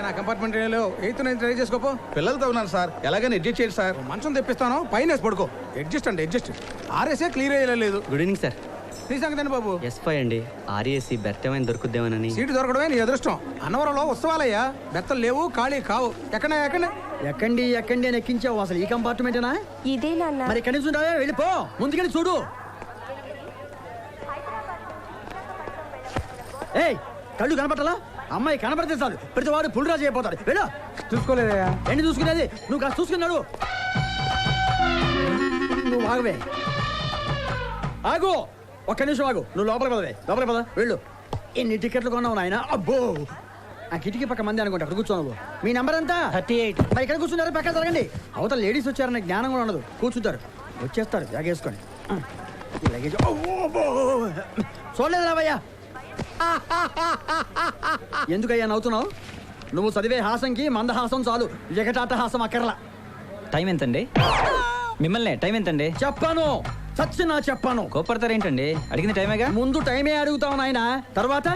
నా compartment eighth ninth try చేసుకోపో. పిల్లలతో ఉన్నాను సార్, ఎలాగైనా అడ్జస్ట్ చేయండి సార్. మంచం తెప్పిస్తాను, పైన వేసి పడుకో. అడ్జస్ట్ అంటే అడ్జస్ట్. ఆర్ఎస్ఏ క్లియర్ అయ్యలేదు. Good evening sir. నీ సంగతి బాబు. S5 అండి. ఆర్ఏసీ బెర్త్ ఏమైనా దొరుకుద్దేమోనని. సీటు దొరకడమే నీ అదృష్టం. అన్నవరంలో ఉత్సవాలయ్యా, బెత్తలు లేవు, ఖాళీ కావు. ఎక్కండి అని ఎక్కించావు. అసలు ఈ కంపార్ట్మెంటేనా? ఇదే నాన్న. మరి ఎక్కడి నుంచి ఉంటావే, వెళ్ళిపో. ముందుకెళ్ళి చూడు. ఏయ్, కళ్ళు కనపట్టాలా? అమ్మాయి కనపడితే చాలు ప్రతి వాడు పుల్లిరాజు అయిపోతాడు. వెళ్ళు. చూసుకోలేదయ్యా. ఏంటి చూసుకునేది? నువ్వు కాస్త చూసుకున్నాడు. నువ్వు ఆగవే, ఆగు. ఒక్క నిమిషం ఆగు. నువ్వు లోపలికి పద. వెళ్ళు. ఎన్ని టికెట్లు కొన్నావు నాయన? అబ్బో, ఆ కిటికీ పక్క మంది అనుకుంటా. అక్కడ కూర్చో నువ్వు. మీ నెంబర్ ఎంత? 38. మరి ఇక్కడ కూర్చున్నారు, పక్క జరగండి. అవతల లేడీస్ వచ్చారన్న జ్ఞానం కూడా ఉండదు. కూర్చుంటారు, వచ్చేస్తారు బ్యాగ్ వేసుకొని. ఈ లగేజ్ చూడలేదు రావయ్యా. ఎందుకయ్యా నవ్వుతున్నావు? నువ్వు చదివే హాసంకి మందహాసం చాలు, ఎగటాట హాసం అక్కర్లా. టైం ఎంతండి? మిమ్మల్ని టైం ఎంతండి చెప్పాను, చెప్పాను. కోపడతారేంటండి? అడిగిన టైమేగా. ముందు టైమే అడుగుతావు నాయన, తర్వాత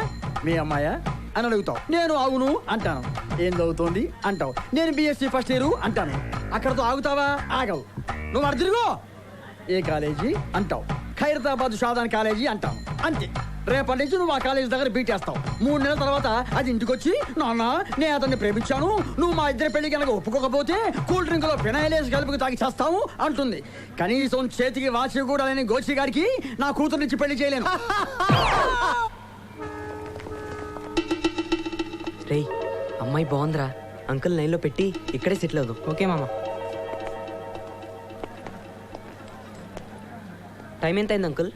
మీ అమ్మాయా అని అడుగుతావు. నేను అవును అంటాను. ఏం చదువుతోంది అంటావు. నేను BSc ఫస్ట్ ఇయర్ అంటాను. అక్కడతో ఆగుతావా? ఆగవు. నువ్వు అడు తిరుగు. ఏ కాలేజీ అంటావు. ఖైరతాబాద్ షాదాన్ కాలేజీ అంటాను. అంతే. రేపటి నుంచి నువ్వు ఆ కాలేజీ దగ్గర బీటేస్తావు. 3 నెలల తర్వాత అది ఇంటికి వచ్చి, నాన్న నేను అతన్ని ప్రేమించాను, నువ్వు మా ఇద్దరి పెళ్లి కనుక ఒప్పుకోకపోతే కూల్ డ్రింక్ లో ఫినాయిలేసి కలుపుకు తాగి చేస్తావు అంటుంది. కనీసం చేతికి వాచి కూడా లేని గోచి గారికి నా కూతురు నుంచి పెళ్లి చేయలేను. రేయ్, అమ్మాయి బాగుందిరా. అంకుల్ లైన్లో పెట్టి ఇక్కడే సెటిల్ అవుదాం. ఓకే మామ. టైం ఎంత అయింది అంకుల్?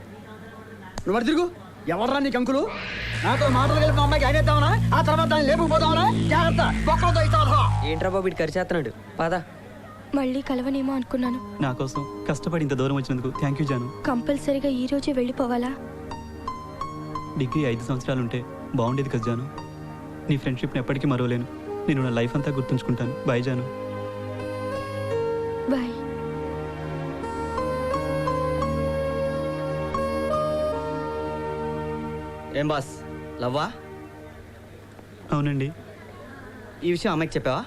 నువ్వు అడు తిరుగు. ఎవర్రా నీకు అంకులు? నాతో మాటలు కలిపి మా అమ్మాయికి అయినేద్దామనా? ఆ తర్వాత దాన్ని లేపుకుపోతామనా? జాగ్రత్త, బొక్కలతో ఇస్తావా? ఏంట్రా బాబు ఇటు ఖర్చేస్తున్నాడు. పదా. మళ్ళీ కలవనేమో అనుకున్నాను. నా కోసం కష్టపడి ఇంత దూరం వచ్చినందుకు థ్యాంక్ యూ జాను. కంపల్సరీగా ఈ రోజే వెళ్ళిపోవాలా? డిగ్రీ 5 సంవత్సరాలు ఉంటే బాగుండేది కదా జాను. నీ ఫ్రెండ్షిప్ని ఎప్పటికీ మరవలేను. నేను నా లైఫ్ అంతా గుర్తుంచుకుంటాను. బాయ్ జాను. బాయ్. ఏం బాస్, లవ్వా? అవునండి. ఈ విషయం అమ్మాయికి చెప్పావా?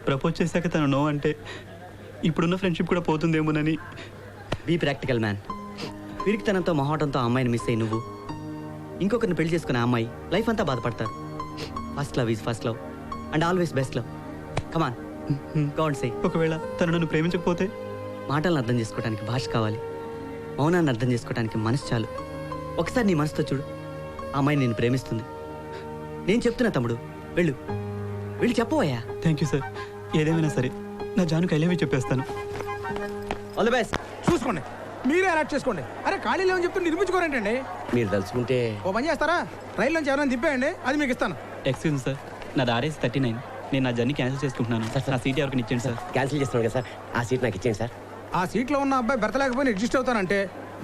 ప్రపోజ్ చేశాక తను నో అంటే ఇప్పుడున్న ఫ్రెండ్షిప్ కూడా పోతుందేమోనని. Be practical man. పిరికితనంతో మొహాటంతో ఆ అమ్మాయిని మిస్ అయ్యి నువ్వు ఇంకొకరిని పెళ్లి చేసుకునే ఆ అమ్మాయి లైఫ్ అంతా బాధపడతారు. First love is first love and always best love. Come on, God సే. ఒకవేళ తను నన్ను ప్రేమించకపోతే? మాటలను అర్థం చేసుకోవడానికి భాష కావాలి, మౌనాన్ని అర్థం చేసుకోవడానికి మనసు చాలు. ఒకసారి నీ మనసుతో చూడు, ఆ అమ్మాయి నేను ప్రేమిస్తుంది. నేను చెప్తున్నా తమ్ముడు, వెళ్ళు చెప్పవయ్యా. Thank you sir. ఏదేమైనా సరే నా జానుకి ఐ లవ్ యూ చెప్పేస్తాను. All the best. చూసుకోండి, మీరే అలర్ట్ చేసుకోండి. అరే ఖాళీ లేవని చెప్తే నిర్మించుకోరేంటండి? మీరు తలుచుకుంటే ఓ పని చేస్తారా, రైలు నుంచి ఎవరైనా దింపేయండి, అది మీకు ఇస్తాను. ఎక్స్క్యూజ్ సార్, నాది RS 39. నేను నా జర్నీ క్యాన్సిల్ చేసుకుంటున్నాను. నా సీట్ ఎవరికి ఇచ్చేయండి సార్. క్యాన్సిల్ చేస్తున్నాను కదా సార్, ఆ సీట్ నాకు ఇచ్చేయండి సార్. ఆ సీట్లో ఉన్న అబ్బాయి బెర్తలేకపోయినా అడ్జస్ట్ అవుతానంటే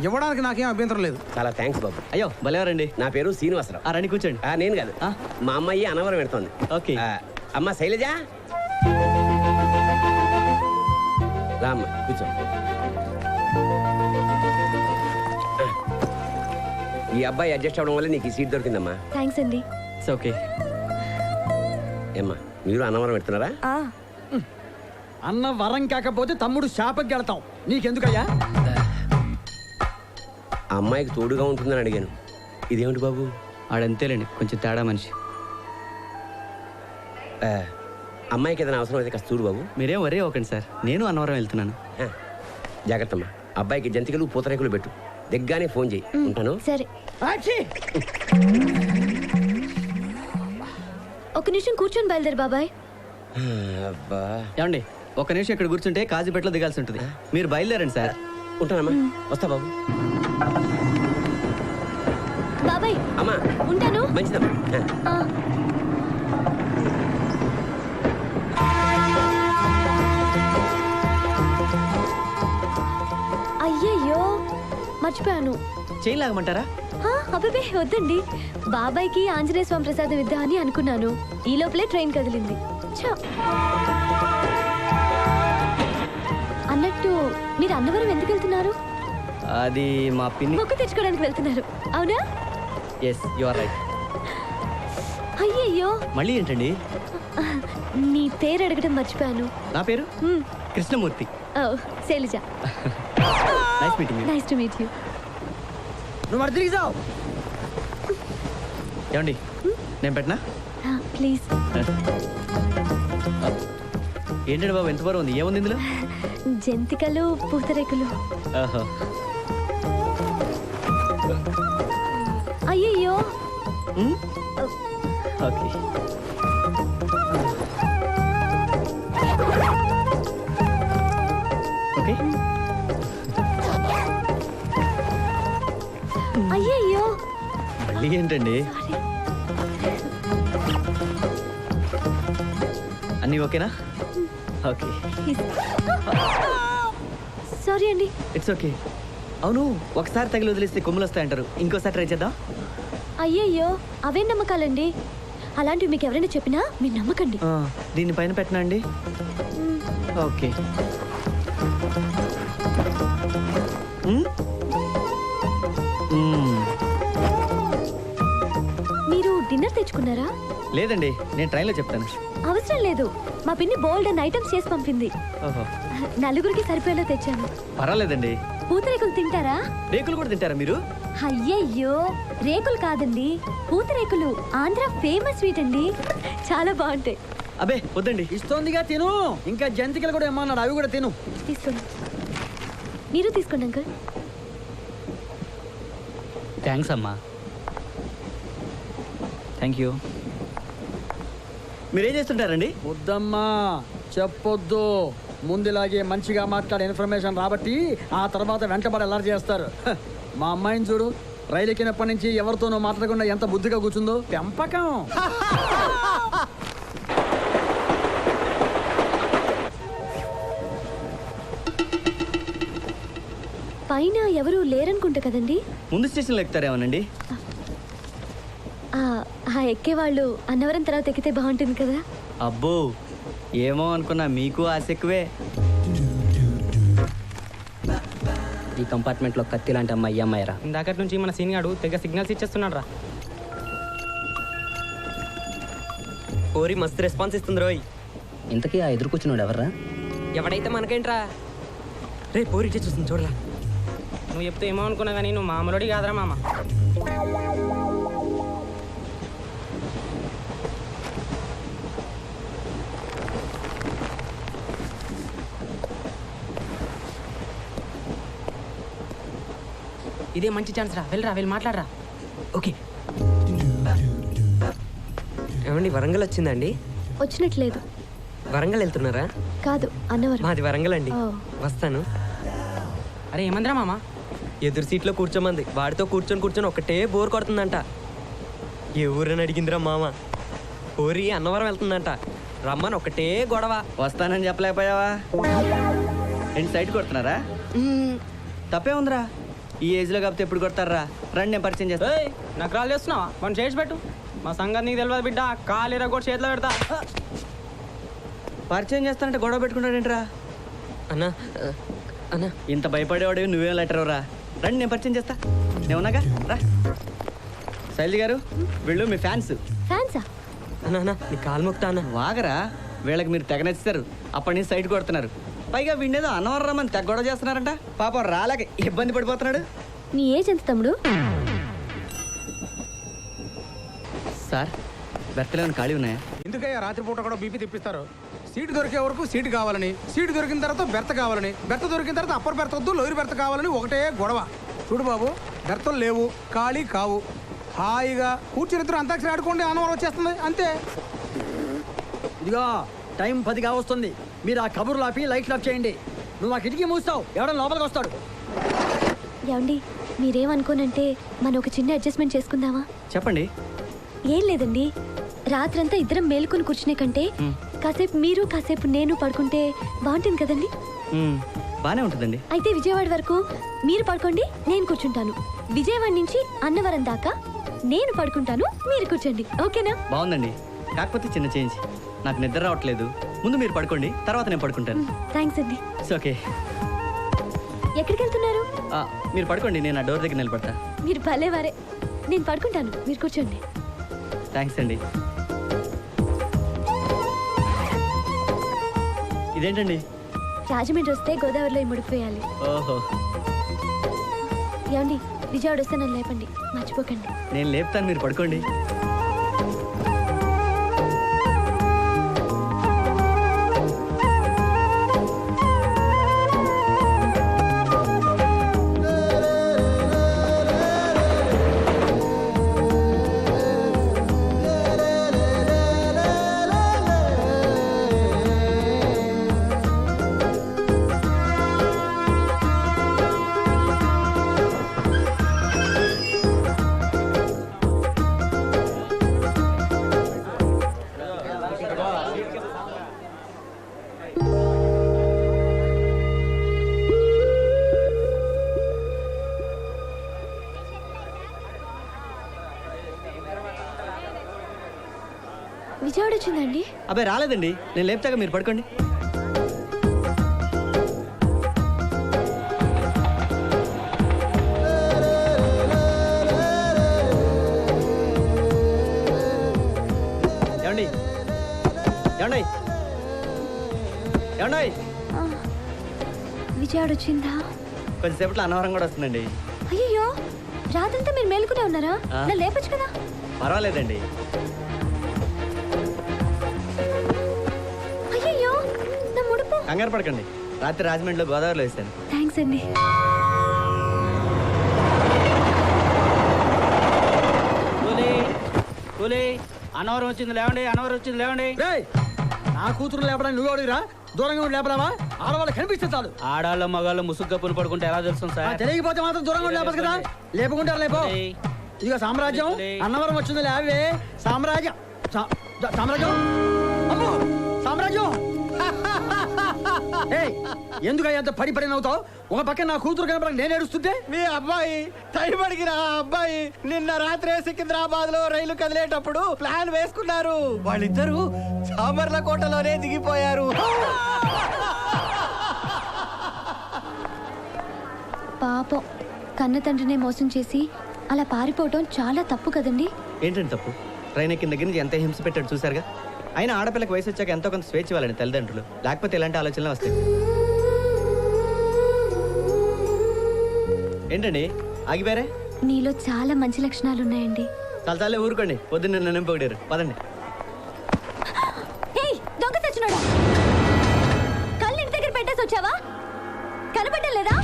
ఇవ్వడానికి నాకేం అభ్యంతరం లేదు. చాలా థ్యాంక్స్ బాబు. అయ్యో భలేవారండి. నా పేరు శ్రీనివాసరావు. రండి కూర్చోండి. నేను కాదు, మా అమ్మాయి అనవరం పెడుతోంది. ఓకే. అమ్మ శైలజ, రామ్మ కూర్చో. ఈ అబ్బాయి అడ్జస్ట్ అవడం వల్ల నీకు ఈ సీట్ దొరికిందమ్మా. థ్యాంక్స్ అండి. It's okay. ఏమ్మా మీరు అనవరం పెడుతున్నారా? అన్న వరం కాకపోతే తమ్ముడు శాపకి వెళ్తాం. నీకెందుకయ్యా? ఆ అమ్మాయికి తోడుగా ఉంటుందని అడిగాను. ఇదేమిటి బాబు? ఆడంతేలేండి, కొంచెం తేడా మనిషి. అమ్మాయికి ఏదైనా అవసరం అయితే కాస్త చూడు బాబు. మీరేం వరే అవ్వకండి సార్, నేను అన్నవరం వెళ్తున్నాను. జాగ్రత్తమ్మా. అబ్బాయికి జంతికలు పూతరేకులు పెట్టు. దిగ్గానే ఫోన్ చేయి. ఉంటాను. సరే. ఒక నిమిషం కూర్చొని బయలుదేరు బాబాయ్. అబ్బా, ఏమండి ఒక నిమిషం ఇక్కడ కూర్చుంటే కాజీపేటలో దిగాల్సి ఉంటుంది. మీరు బయలుదేరండి సార్. ఉంటానమ్మా, వస్తా బాబు. బాబాయ్ అమ్మా ఉంటాను. మంచిదమ్మా. అయ్యయ్యో మర్చిపోయాను. చైన్ లాగమంటారా? అబ్బే వద్దండి, బాబాయ్కి ఆంజనేయ స్వామి ప్రసాదం ఇద్దామని అనుకున్నాను. ఈ లోపలే ట్రైన్ కదిలింది. అన్నట్టు మీరు అన్నవరం ఎందుకు వెళ్తున్నారు? అది మా పిన్ని మొక్కు తెచ్చుకోవడానికి వెళ్తున్నారు, అవునా? Yes, you are right. అయ్యే అయ్యయ్యో, మళ్ళీ ఏంటండి? నీ పేరు అడగడం మర్చిపోయాను. నా పేరు మ్, కృష్ణమూర్తి. ఓ, Shailaja. Nice meeting. Nice to meet you. నువ్వు మరి తిరిగి చావు. ఏమండి నేను పెట్టనా? ప్లీజ్. ఏంటండి బాబు ఎంత బరువు ఉంది? ఏముంది ఇందులో? జంతికలు, పూతరేకులు. ఓహో. అయ్యయ్యో, మ్? ఓకే. ఓకే. అయ్యయ్యో. మళ్ళీ ఏంటండి? సారీ. అన్నీ ఓకేనా? ఓకే. సారీ అండి. It's okay. అవును, ఒకసారి తగిలి వదిలేస్తే కొమ్ములు వస్తాయంటారు. ఇంకోసారి ట్రై చేద్దాం. అయ్యయ్యో, అవే నమ్మకాలండి. అలాంటివి మీకు ఎవరైనా చెప్పినా మీరు నమ్మకండి. దీని పైన పెట్టనా అండి? ఓకే. మ్? మ్. మీరు డిన్నర్ తెచ్చుకున్నారా? లేదండి, నేను ట్రైన్లో చెప్తాను. అవసరం లేదు, మా పిన్ని బోల్డ్ అండ్ ఐటమ్స్ చేసి పంపింది. ఓహో. నలుగురికి సరిపోయేలా తెచ్చాను. పర్వాలేదండి. పూతరేకులు తింటారా? రేకులు కూడా తింటారా మీరు? అయ్యయ్యో, రేకులు కాదండి, పూతరేకులు. ఆంధ్ర ఫేమస్ స్వీట్ అండి, చాలా బాగుంటాయి. అబే వద్దండి. ఇస్తోందిగా తిను. ఇంకా జంతికలు కూడా ఏమన్నాడు, అవి కూడా తిను. తీసుకోండి. మీరు తీసుకోండి అంకుల్. థ్యాంక్స్ అమ్మా. Thank you. మీరేం చేస్తుంటారండి? వద్దమ్మా చెప్పొద్దు. ముందులాగే మంచిగా మాట్లాడే ఇన్ఫర్మేషన్ రాబట్టి ఆ తర్వాత వెంటబడి ఎలా చేస్తారు. హ, మా అమ్మాయిని చూడు, రైలు ఎక్కినప్పటి నుంచి ఎవరితోనో మాట్లాడకుండా ఎంత బుద్ధిగా కూర్చుందో. పెంపకం. పైన ఎవరు లేరనుకుంటా కదండి. ముందు స్టేషన్లో ఎక్కుతారేమోనండి. ఆ ఎక్కేవాళ్ళు అన్నవరం తర్వాత ఎక్కితే బాగుంటుంది కదా. అబ్బో, ఏమో అనుకున్నా, మీకు ఆశ ఎక్కువే. ఈ కంపార్ట్మెంట్లో కత్తి లాంటి అమ్మాయి ఈ అమ్మాయిరా. ఇందాకటి నుంచి మన సీన్ గాడు తెగ సిగ్నల్స్ ఇచ్చేస్తున్నాడు రా. ఓరి మస్తు రెస్పాన్స్ ఇస్తుంది రోయ్. ఇంతకీ ఆ ఎదురు కూర్చున్నాడు ఎవర్రా? ఎవడైతే మనకేంట్రా. రే పోరి ఇచ్చే చూస్తుంది చూడరా. నువ్వు చెప్తే ఏమో అనుకున్నా కానీ నువ్వు మామూలుడి కాదురా మామ. ఇదే మంచి ఛాన్స్ రా, వెళ్ళరా, వెళ్ళి మాట్లాడరా. ఓకే. ఏమండి వరంగల్ వచ్చిందండి? వచ్చినట్లేదు. వరంగల్ వెళ్తున్నారా? కాదు, అన్నవరం. మాది వరంగల్ అండి. ఓ. వస్తాను. అరే ఏమందిరా మామ? ఎదురు సీట్లో కూర్చోమంది. వాడితో కూర్చొని ఒకటే బోర్ కొడుతుందంట. ఏ ఊరని అడిగిందిరా మామ. ఊరి అన్నవరం వెళ్తుందంట. రమ్మని ఒకటే గొడవ. వస్తానని చెప్పలేకపోయావా? ఏంటి సైట్ కొడుతున్నారా? తప్పే ఉందిరా, ఈ ఏజ్లో కాకపోతే ఎప్పుడు కొడతారా? రండి, నేను పరిచయం చేస్తా. ఏయ్, నాకు రాళ్ళు చేస్తున్నావా? మనం చేసి పెట్టు. మా సంగతి నీకు తెలియదు బిడ్డ. కాలేరా కూడా చేతిలో పెడతా. పరిచయం చేస్తానంటే గొడవ పెట్టుకుంటాడేంట్రా? అన్నా అన్నా ఇంత భయపడేవాడు నువ్వేం లెటర్ రా. రండి, నేను పరిచయం చేస్తా. నేనున్నాగా, రా. శైలజ గారు, వీళ్ళు మీ ఫ్యాన్స్. ఫ్యాన్సా? అన్నా అన్నా నీ కాలు మొక్తా అన్న. వాగరా, వీళ్ళకి మీరు తెగ నచ్చారు. అప్పటి నుంచి సైట్ కొడుతున్నారు. పైగా వీడేదో అన్నవరం రమ్మని తెగ గొడవ చేస్తున్నారంట. పాపం రాలేక ఇబ్బంది పడిపోతున్నాడు. నీ ఏజ్ ఎంత తమ్ముడు? సార్, బెర్తలేని ఖాళీ ఉన్నాయా? ఎందుకయ్యా రాత్రిపూట కూడా బీపీ తెప్పిస్తారు? సీటు దొరికే వరకు సీటు కావాలని, సీటు దొరికిన తర్వాత బెర్త కావాలని, బెర్త దొరికిన తర్వాత అప్పర్ బెర్త వద్దు, లోయర్ బెర్త కావాలని ఒకటే గొడవ. చూడు బాబు, బెర్తలు లేవు, ఖాళీ కావు. హాయిగా కూర్చుని ఇద్దరు అంతాక్షరి ఆడుకోండి, అన్నవరం వచ్చేస్తుంది అంతే. ఇదిగో టైం 10 కావస్తుంది. మీరు ఆ కబుర్లు ఆపి లైట్లు ఆఫ్ చేయండి. నువ్వు ఆ కిటికీ మూస్తావు, ఎవడో లోపలికి వస్తాడు. ఏమండి, మీరేమనుకోనంటే మనం ఒక చిన్న అడ్జస్ట్మెంట్ చేసుకుందామా? చెప్పండి. ఏం లేదండి, రాత్రంతా ఇద్దరం మేలుకొని కూర్చునే కంటే కాసేపు మీరు కాసేపు నేను పడుకుంటే బాగుంటుంది కదండి. బానే ఉంటుందండి. అయితే విజయవాడ వరకు మీరు పడుకోండి, నేను కూర్చుంటాను. విజయవాడ నుంచి అన్నవరం దాకా నేను పడుకుంటాను, మీరు కూర్చోండి. ఓకేనా? బాగుందండి. కాకపోతే చిన్న చేంజ్. నాకు నిద్ర రావట్లేదు. ముందు మీరు పడుకోండి, తర్వాత నేను పడుకుంటాను. థ్యాంక్స్ అండి. It's okay. ఎక్కడికి వెళ్తున్నారు? మీరు పడుకోండి, నేను ఆ డోర్ దగ్గర నిలబడతా. మీరు భలేవారే. నేను పడుకుంటాను, మీరు కూర్చోండి. థ్యాంక్స్ అండి. ఇదేంటండి? రాజమండ్రి వస్తే గోదావరిలో ముడిపోయాలి. ఓహో, ఏమండి విజయవాడ వస్తే నన్ను లేపండి, మర్చిపోకండి. నేను లేపుతాను, మీరు పడుకోండి. విజయవాడ వచ్చిందండి? అబ్బాయి రాలేదండి, నేను లేపుతాగా, మీరు పడుకోండి. ఏమండి ఏమండి ఏమండి, ఆ, విజయవాడ వచ్చిందా? కొంచెంసేపట్లో అన్నవరం కూడా వస్తుందండి. అయ్యో, రాత్రంతా మీరు మేలుకునే ఉన్నారా? ఆ. నన్ను లేపచ్చు కదా. పర్వాలేదండి. అయ్యో, నా ముడుపు. కంగారు పడకండి, రాత్రి రాజమండ్రిలో గోదావరిలో వేసాను. థ్యాంక్స్ అండి. కూలీ అన్నవరం వచ్చింది లేవండి, అన్నవరం వచ్చింది లేవండి. రేయ్, నా కూతురు లేపడానికి నువ్వు అడిగిరా? దూరంగా ఉండి లేపరావా? ఆడవాళ్ళు కనిపిస్తే చాలు. ఆడాళ్ళ మగాళ్ళు ముసుగ్గా పుని పడుకుంటే ఎలా తెలుస్తుంది సార్? తెలియకపోతే మాత్రం దూరంగా ఉండి లేపదు కదా. లేపుకుంటారు లేపో. ఇదిగో సామ్రాజ్యం, అన్నవరం వచ్చింది లేవే. సామ్రాజ్యం సామ్రాజ్యం, అమ్మో సామ్రాజ్యం. ఏయ్, ఎందుకు అంత పడి పడి నవ్వుతావు? ఒక పక్కన నా కూతురు కనపడక నేను ఏడుస్తుంటే మీ అబ్బాయి టైం అడిగిన అబ్బాయి నిన్న రాత్రే సికింద్రాబాద్ లో రైలు కదిలేటప్పుడు ప్లాన్ వేసుకున్నారు. వాళ్ళిద్దరూ సామర్లకోటలోనే దిగిపోయారు. పాపం, కన్న తండ్రినే మోసం చేసి అలా పారిపోవటం చాలా తప్పు కదండి. ఏంటండి తప్పు? ట్రైన్ ఎక్కిన దగ్గర నుంచి ఎంత హింస పెట్టాడు చూసారుగా. అయినా ఆడపిల్లకి వయసు వచ్చాక ఎంతో కొంత స్వేచ్ఛ ఇవ్వాలండి తల్లిదండ్రులు, లేకపోతే ఇలాంటి ఆలోచనలు వస్తాయి. ఏంటండి ఆగిపోయారే? నీలో చాలా మంచి లక్షణాలు ఉన్నాయండి. చాలే ఊరుకోండి, పొద్దున్న నన్ను నింపొగిడారు. పదండి. ఏయ్, దొంగ తెచ్చినాడా? కళ్ళు ఇంటి దగ్గర పెట్టేసి వచ్చావా? కనపడడం లేదా?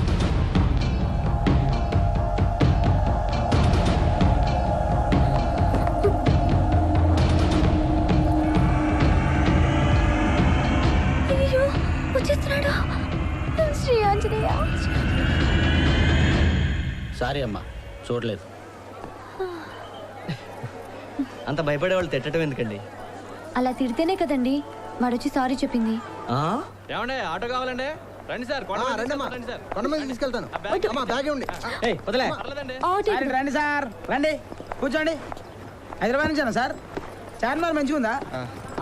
అయ్యో, వచ్చేస్తున్నాడు. శ్రీ ఆంజనేయ. సారీ అమ్మా, చూడలేదు. అంత భయపడే వాళ్ళు తిట్టడం ఎందుకండి? అలా తిడితేనే కదండి వాడొచ్చి సారీ చెప్పింది. ఏమండి ఆటో కావాలండి? రండి సార్, రండి సార్. కొండ మీద తీసుకెళ్తాను. అమ్మా, బ్యాగే ఉంది. ఏయ్, వదిలే. ఆటో సరే, రండి సార్, రండి కూర్చోండి. హైదరాబాద్ నుంచేనా సార్? చార్మినార్ మంచిగా ఉందా?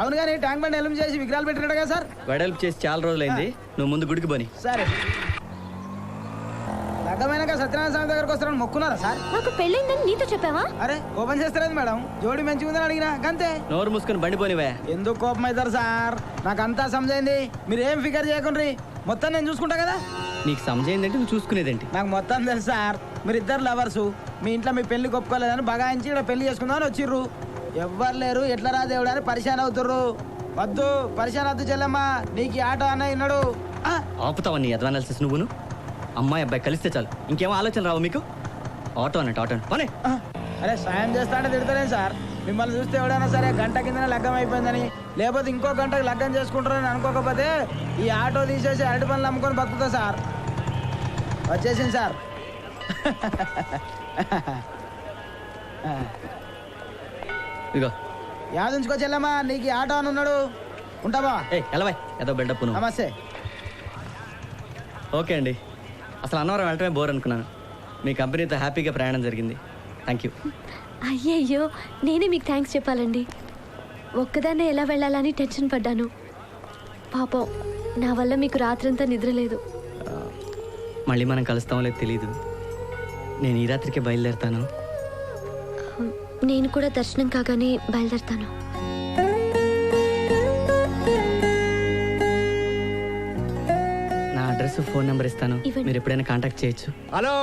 అవును, కానీ ట్యాంక్ బండ్ ఎలుము చేసి విగ్రహాలు పెట్టినట్టు కదా సార్? వెడల్పు చేసి చాలా రోజులైంది, నువ్వు ముందు గుడికి పోని. సరే, లగ్గమైనాక సత్యనారాయణ స్వామి దగ్గరకు వస్తారని మొక్కున్నారా సార్? నాకు పెళ్ళైందని నీతో చెప్పావా? అరే, కోపం చేస్తలేదు మేడం, జోడి మంచిగా ఉందని అడిగినా అంతే. నోరు మూసుకొని బండి పోనివే. ఎందుకు కోపం అవుతారు సార్? నాకు అంతా సమజైంది, మీరు ఏం ఫికర్ చేయకుండ్రి, మొత్తం నేను చూసుకుంటా కదా. నీకు సమజైందంటే నువ్వు చూసుకునేదేంటి? నాకు మొత్తం తెలుసు సార్. మీరు ఇద్దరు లవర్సు, మీ ఇంట్లో మీ పెళ్లి ఒప్పుకోలేదని బగాయించి ఇక్కడ పెళ్లి చేసుకుందామని వచ్చిర్రు. ఎవ్వరు లేరు, ఎట్లా రా దేవుడు అని పరిశాన్ అవుతుర్రు. వద్దు, పరిశాన్ వద్దు చెల్లెమ్మ, నీకు ఈ ఆటో అన్న విన్నాడు. ఆపుతావా నీ అడ్వానాలిసిస్ నువ్వును? అమ్మాయి అబ్బాయి కలిస్తే చాలు, ఇంకేమో ఆలోచన రావు మీకు? ఆటో అన్నట్టు ఆటో పనే. అరే, సాయం చేస్తా అంటే తిడతలేను సార్. మిమ్మల్ని చూస్తే ఎవడైనా సరే గంట కిందనే లగ్గం అయిపోయిందని, లేకపోతే ఇంకో గంటకు లగ్గం చేసుకుంటారని అనుకోకపోతే ఈ ఆటో తీసేసి అరటి పనులు అమ్ముకొని బతుకుతా సార్. వచ్చేసింది సార్. ఇగో యాదుంచుకో చెల్లమ్మా, నీకు ఈ ఆటో అని ఉన్నాడు. ఉంటావా? ఏ ఎలవాయ్, ఏదో బిల్డప్ నువ్వు. నమస్తే. ఓకే అండి, అసలు అన్నవరం వెళ్ళటమే బోర్ అనుకున్నాను. మీ కంపెనీతో హ్యాపీగా ప్రయాణం జరిగింది. Thank you. అయ్యయ్యో, నేనే మీకు థ్యాంక్స్ చెప్పాలండి. ఒక్కదాన్నే ఎలా వెళ్ళాలని టెన్షన్ పడ్డాను. పాపం, నా వల్ల మీకు రాత్రంతా నిద్ర లేదు. మళ్ళీ మనం కలుస్తామో లేదు తెలీదు. నేను ఈ రాత్రికే బయలుదేరుతాను. నేను కూడా దర్శనం కాగానే బయలుదేరుతాను. అడ్రస్ ఫోన్ నెంబర్ ఇస్తాను, ఇవ్వండి. మీరు ఎప్పుడైనా కాంటాక్ట్ చేయొచ్చు. Hello,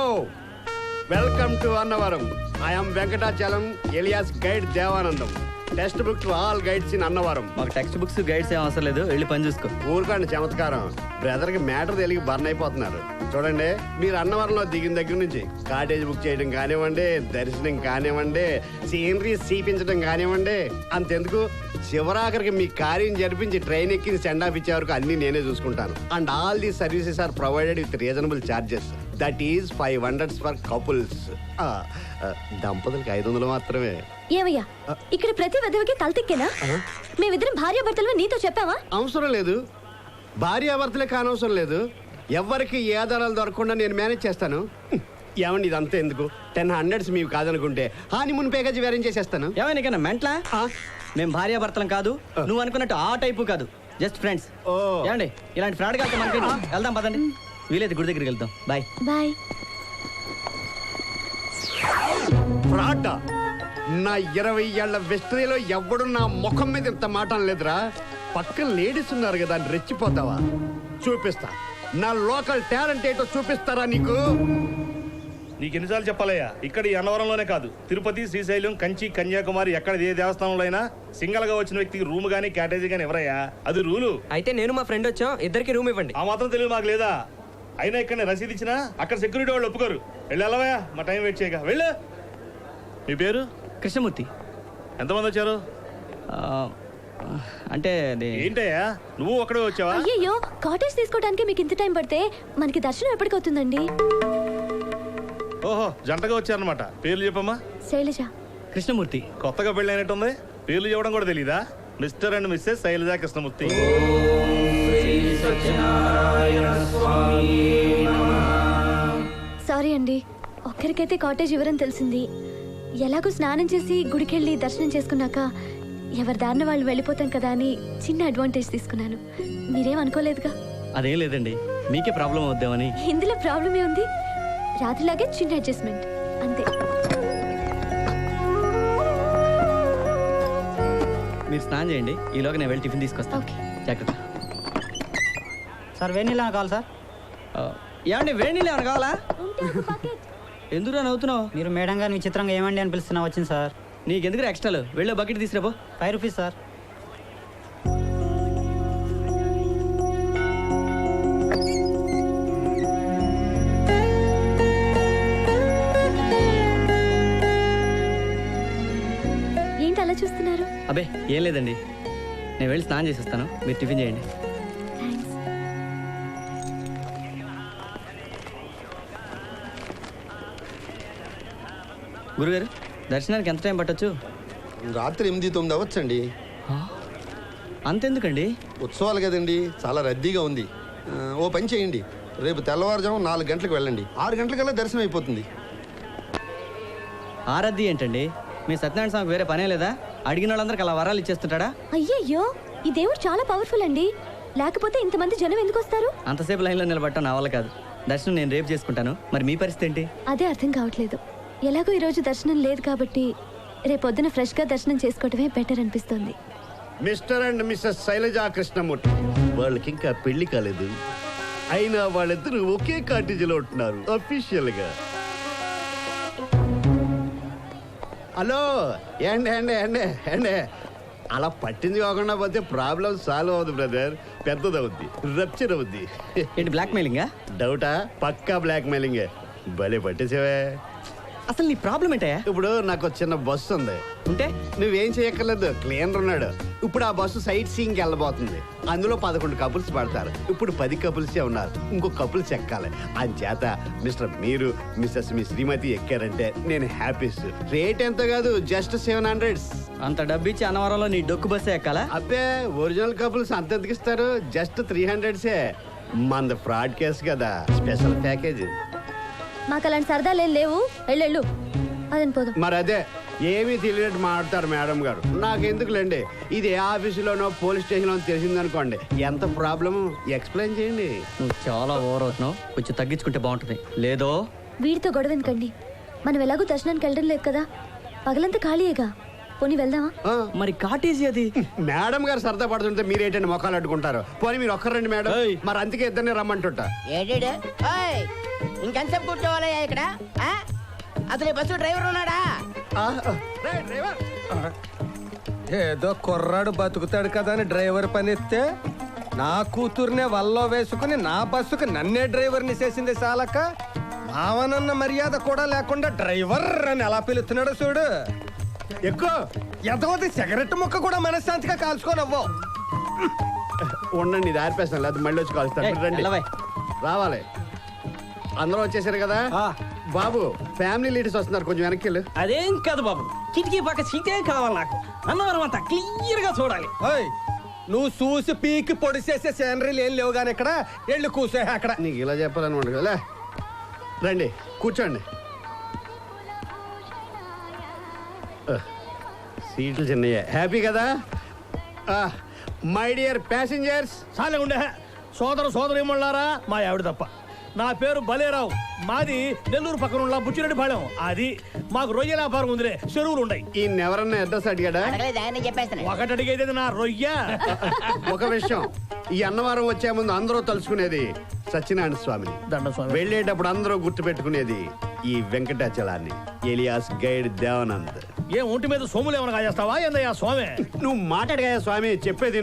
welcome to Annavaram. I'm Venkatachalam alias guide Devanandam. Text book to all guides in Annavaram. మాకు టెక్స్ట్ బుక్స్ గైడ్స్ ఏం అవసరం లేదు, వెళ్ళి పని చూసుకో. ఊరుకోండి చమత్కారం. బ్రదర్ కి మ్యాటర్ తెలియ బర్న్ అయిపోతున్నారు. చూడండి, మీరు అన్నవరంలో దిగిన దగ్గర నుంచి కాటేజ్ బుక్ చేయడం కానివ్వండి, దర్శనం కానివ్వండి, సీనరీ చూపించడం కానివ్వండి, అంతెందుకు చివరాఖరికి మీ కార్యం జరిపించి ట్రైన్ ఎక్కి సెండ్ ఆఫ్ ఇచ్చే వరకు అన్ని నేనే చూసుకుంటాను. And all the services are provided with reasonable charges. That is 500 for couples. దంపతులకి 500 మాత్రమే. ఏమయ్యా ఇక్కడ ప్రతి విధవకి తలతిక్కేనా? మేమిద్దరం భార్యాభర్తలు నీతో చెప్పావా? అవసరం లేదు, భార్యాభర్తలే కానవసరం లేదు. ఎవరికి ఏ ఆధారాలు దొరకకుండా నేను మేనేజ్ చేస్తాను. ఏమండి ఇదంతా ఎందుకు? 1000 మీవి కాదనుకుంటే హానిమూన్ ప్యాకేజ్ వేరేం చేసేస్తాను. ఏమైనా నీకన్నా మెంట్లా? మేము భార్యాభర్తలం కాదు, నువ్వు అనుకున్నట్టు ఆ టైపు కాదు, జస్ట్ ఫ్రెండ్స్. ఓ. ఏమండి ఇలాంటి ఫ్రాడ్ కాదు, మనకి వెళ్దాం పదండి. వీలైతే గుడి దగ్గరికి వెళ్దాం. బాయ్. బాయ్. ఫ్రాడ్? నా 20 ఏళ్ల వెస్టరీలో ఎవడు నా ముఖం మీద ఇంత మాట లేదురా. పక్కన లేడీస్ ఉన్నారు కదా అని రెచ్చిపోతావా? చూపిస్తా, నా లోకల్ టాలెంట్ ఏంటో చూపిస్తారా నీకు? నీకు ఎన్నిసార్లు చెప్పాలయ్యా, ఇక్కడ ఈ అన్నవరంలోనే కాదు, తిరుపతి, శ్రీశైలం, కంచి, కన్యాకుమారి ఎక్కడ ఏ దేవస్థానంలో అయినా సింగల్ గా వచ్చిన వ్యక్తికి రూమ్ గానీ క్యాటేజీ గానీ ఎవరయ్యా, అది రూలు. అయితే నేను మా ఫ్రెండ్ వచ్చాం, ఇద్దరికి రూమ్ ఇవ్వండి. ఆ మాత్రం తెలియదు మాకు లేదా? అయినా ఇక్కడ రసీదు ఇచ్చినా అక్కడ సెక్యూరిటీ వాళ్ళు ఒప్పుకోరు. వెళ్ళి వెళ్ళవయ్యా, మా టైం వెయిట్ చేయక వెళ్ళు. మీ పేరు? కృష్ణమూర్తి. ఎంతమంది వచ్చారు? అంటే అది ఏంటయ్యా నువ్వు ఒక్కడే వచ్చావా? అయ్యయ్యో, కాటేజ్ తీసుకోవడానికి మీకు ఇంత టైం పడితే మనకి దర్శనం ఎప్పటికవుతుందండి? ఓహో, జంటగా వచ్చారనమాట. పేర్లు చెప్పమ్మా. శైలజ. కృష్ణమూర్తి. కొత్తగా పెళ్ళి అయినట్టుంది, పేర్లు చెప్పడం కూడా తెలీదా? Mr and Mrs Shailaja Krishnamurthy. Sorry అండి, ఒక్కరికైతే కాటేజ్ ఇవ్వరని తెలిసింది. ఎలాగో స్నానం చేసి గుడికెళ్ళి దర్శనం చేసుకున్నాక ఎవరి దారిన వాళ్ళు వెళ్ళిపోతాం కదా అని చిన్న అడ్వాంటేజ్ తీసుకున్నాను. మీరేం అనుకోలేదుగా? అదేం లేదండి, మీకే ప్రాబ్లం అవుద్దామని. ఇందులో ప్రాబ్లమే ఉంది, రాత్రిలాగే చిన్న అడ్జస్ట్మెంట్ అంతే. మీరు స్నానం చేయండి, ఈలోగా నేను వెళ్ళి టిఫిన్ తీసుకొస్తాను. ఓకే. జాగ్రత్త. సార్ వేణీలా కావాలి సార్. ఏమండి వేడి నీళ్ళు ఏమైనా కావాలా? ఎందుకు నవ్వుతున్నావు? మీరు మేడం గారిని విచిత్రంగా ఏమండి అని పిలుస్తున్నా వచ్చింది సార్. నీకెందుకు ఎక్స్ట్రాలు? వెళ్ళే బకెట్ తీసుకురాబో. 5 rupees sir. ఏంటి అలా చూస్తున్నారు? అబ్బే ఏం లేదండి, నేను వెళ్ళి స్నానం చేసి వస్తాను, మీరు టిఫిన్ చేయండి. థ్యాంక్స్. గురుగారు, దర్శనానికి ఎంత టైం పట్టొచ్చు? రాత్రి 8-9 అవ్వచ్చండి. అంతెందుకండి? ఉత్సవాలు కదండి, చాలా రద్దీగా ఉంది. ఓ పని చేయండి, రేపు తెల్లవారుజాము 4 గంటలకు వెళ్ళండి, 6 గంటలకల్లా దర్శనం అయిపోతుంది. ఆరాధ్య ఏంటండి? మీ సత్యనారాయణ స్వామికి వేరే పనే లేదా? అడిగిన వాళ్ళందరికి అలా వరాలు ఇచ్చేస్తుంటాడా? అయ్యయ్యో, ఈ దేవుడు చాలా పవర్ఫుల్ అండి, లేకపోతే ఇంతమంది జనం ఎందుకు వస్తారు? అంతసేపు లైన్లో నిలబడటం నా వల్ల కాదు. దర్శనం నేను రేపు చేసుకుంటాను, మరి మీ పరిస్థితి ఏంటి? అదే అర్థం కావట్లేదు. ఎలాగో ఈరోజు దర్శనం లేదు కాబట్టి రేపొద్దున ఫ్రెష్గా దర్శనం చేసుకోవటమే బెటర్ అనిపిస్తుంది. Mr and Mrs Shailaja Krishnamurthy, వాళ్ళకి ఇంకా పెళ్లి కాలేదు, అయినా వాళ్ళిద్దరూ ఒకే కాటేజీలో ఉంటున్నారు అఫీషియల్ గా. హలో, ఏండి ఏండి ఏండి ఏండి అలా పట్టించుకోకుండా పోతే ప్రాబ్లం సాల్వ్ అవుతుంది బ్రదర్, పెద్దదవుద్ది, రప్చర్ అవుద్ది. ఏంటి బ్లాక్ మెయిలింగా? డౌటా? పక్కా బ్లాక్ మెయిలింగే. భలే పట్టేసేవే. అసలు నీ ప్రాబ్లం ఏంటయ్యా? ఇప్పుడు నాకు చిన్న బస్సు ఉంది, ఉంటే నువ్వేం చేయక్కర్లేదు, క్లీనర్ ఉన్నాడు. ఇప్పుడు ఆ బస్సు సైట్ సీయింగ్కి వెళ్ళబోతుంది. అందులో 11 కపుల్స్ పడతారు. ఇప్పుడు 10 కపుల్సే ఉన్నారు, ఇంకో కపుల్స్ ఎక్కాలి. అంచేత మిస్టర్ మీరు మిస్సెస్ మీ శ్రీమతి ఎక్కారంటే నేను హ్యాపీస్. రేట్ ఎంత కాదు, జస్ట్ 700. అంత డబ్బిచ్చి అన్నవరంలో నీ డొక్కు బస్సే ఎక్కాలా? అబ్బే, ఒరిజినల్ కపుల్స్ అంత ఎందుకిస్తారు? జస్ట్ 300సే. మంద ఫ్రాడ్ కేసు కదా, స్పెషల్ ప్యాకేజ్. మాకు అలాంటి సరదాలు లేవు, వెళ్ళు అదని పోదాం. మరి అదే ఏమీ తెలియనట్టు మాట్లాడతారు మేడం గారు. నాకెందుకులేండి, ఇది ఏ ఆఫీసులోనో పోలీస్ స్టేషన్లో తెలిసిందనుకోండి, ఎంత ప్రాబ్లము ఎక్స్ప్లెయిన్ చేయండి. నువ్వు చాలా ఓవర్ అవుతున్నావు, కొంచెం తగ్గించుకుంటే బాగుంటుంది. లేదో వీడితో గొడవ ఎందుకండి, మనం ఎలాగో దర్శనానికి వెళ్ళడం లేదు కదా, పగలంతా ఖాళీయేగా, పోనీ వెళ్దామా? మరి కాటేజీ అది మేడం గారు సరదా పడుతుంటే మీరేంటండి మొక్కలు అడ్డుకుంటారు? పోనీ మీరు ఒక్కరండి మేడం. మరి అందుకే ఇద్దరిని రమ్మంటుంటా. ఏడేడు ఇంకెంతసేపు కూర్చోవాలయ్యా ఇక్కడ ఆ? అసలు ఈ బస్సు డ్రైవర్ ఉన్నాడా? ఏదో కుర్రాడు బతుకుతాడు కదా అని డ్రైవర్ పని ఇస్తే నా కూతుర్నే వల్లో వేసుకుని నా బస్సుకు నన్నే డ్రైవర్ని చేసింది చాలక మావనన్న మర్యాద కూడా లేకుండా డ్రైవర్ అని ఎలా పిలుస్తున్నాడు చూడు. ఎక్కువ ఎంతమంది సిగరెట్ ముక్క కూడా మనశ్శాంతిగా కాల్చుకోనవ్వవు. ఉండండి, ఇది ఆర్పేస్తాను, లేదా మళ్ళీ వచ్చి కాల్స్తాను. రండి, రావాలి. అందరూ వచ్చేసారు కదా బాబు. ఫ్యామిలీ లీడర్స్ వస్తున్నారు, కొంచెం వెనక్కి వెళ్ళు. అదేం కాదు బాబు, కిటికీ పక్క సీటే కావాలి నాకు. అన్నవరం అంతా క్లియర్ గా చూడాలి. నువ్వు చూసి పీకి పొడి చేసే సీనరీలు ఏం లేవు కానీ ఇక్కడ వెళ్ళి కూసే. అక్కడ నీకు ఇలా చెప్పాలన్నమాట కదా. రండి కూర్చోండి. సీట్లు చిన్నయ్యే. హ్యాపీ కదా మై డియర్ ప్యాసింజర్స్? చాలే ఉండే సోదరేమన్నారా, మా ఆవిడ తప్ప. నా పేరు బలేరావు, మాది నెల్లూరు పక్కన ఉన్న బుచ్చిరెడ్డి పాళెం. అది మాకు రొయ్య వ్యాపారం ఉందిలే, చెరువులు ఉన్నాయి. ఈ ఎవరన్నా అడ్రస్ అడిగాడా? ఒకటి అడిగేది నా రొయ్య. ఒక విషయం, ఈ అన్నవరం వచ్చే ముందు అందరూ తలుచుకునేది సత్యనారాయణ స్వామిని. వెళ్ళేటప్పుడు అందరూ గుర్తు పెట్టుకునేది ఈ వెంకటాచలాన్ని, ఎలియాస్ గైడ్ దేవానంద్. ఏ ఒంటి మీద సోములు ఏమైనా కాజేస్తావా ఏందయ్యా స్వామి? నువ్వు మాట్లాడగా స్వామి, చెప్పేది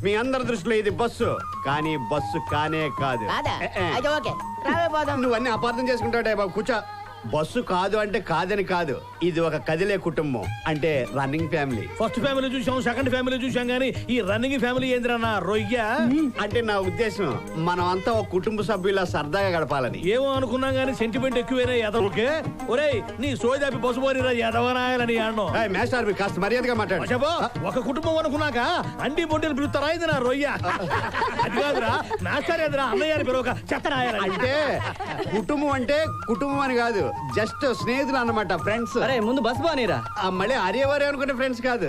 మీ అందరి దృష్టిలో ఇది బస్సు, కానీ బస్సు కానే కాదు. నువ్వు అన్ని అపార్థం చేసుకుంటాడే బాబు. కూర్చో. బస్సు కాదు అంటే కాదని కాదు, ఇది ఒక కదిలే కుటుంబం, అంటే రన్నింగ్ ఫ్యామిలీ. ఫస్ట్ ఫ్యామిలీ చూసాం, సెకండ్ ఫ్యామిలీ చూసాం, కానీ ఈ రన్నింగ్ ఫ్యామిలీ ఏందిరా రొయ్య? అంటే నా ఉద్దేశం మనం అంతా ఒక కుటుంబ సభ్యులా సరదాగా గడపాలని. ఏమో అనుకున్నాం కానీ సెంటిమెంట్ ఎక్కువైనా ఎదవకే. ఒరేయ్ నీ సోదాపి పసుపోరిరా ఎదవనాయాలని అన్నాం. మేస్టార్ కాస్త మర్యాదగా మాట్లాడు. చెప్పో, ఒక కుటుంబం అనుకున్నాక అండి బొండీలు పిలుస్తారా ఇది నా రొయ్య? అది కాదురా మాస్టర్ ఎదురా అన్నయ్య అని పిలవక చెత్తనాయాలి. అంటే కుటుంబం అంటే కుటుంబం అని కాదు, జస్ట్ స్నేహితులు అన్నమాట, ఫ్రెండ్స్. అరే ముందు బస్ బానేరా. మళ్ళీ అరేవరే అనుకునే ఫ్రెండ్స్ కాదు.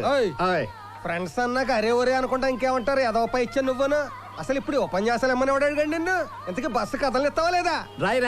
ఫ్రెండ్స్ అన్నాక అరే ఒరే అనుకుంటా ఇంకేమంటారు? ఎదవపై ఇచ్చా నువ్వును. అసలు ఇప్పుడు ఉపన్యాసాలు ఏమని అడిగాడు నిన్ను? ఇంతకీ బస్సు కథలు ఇస్తావా లేదా? రాయ్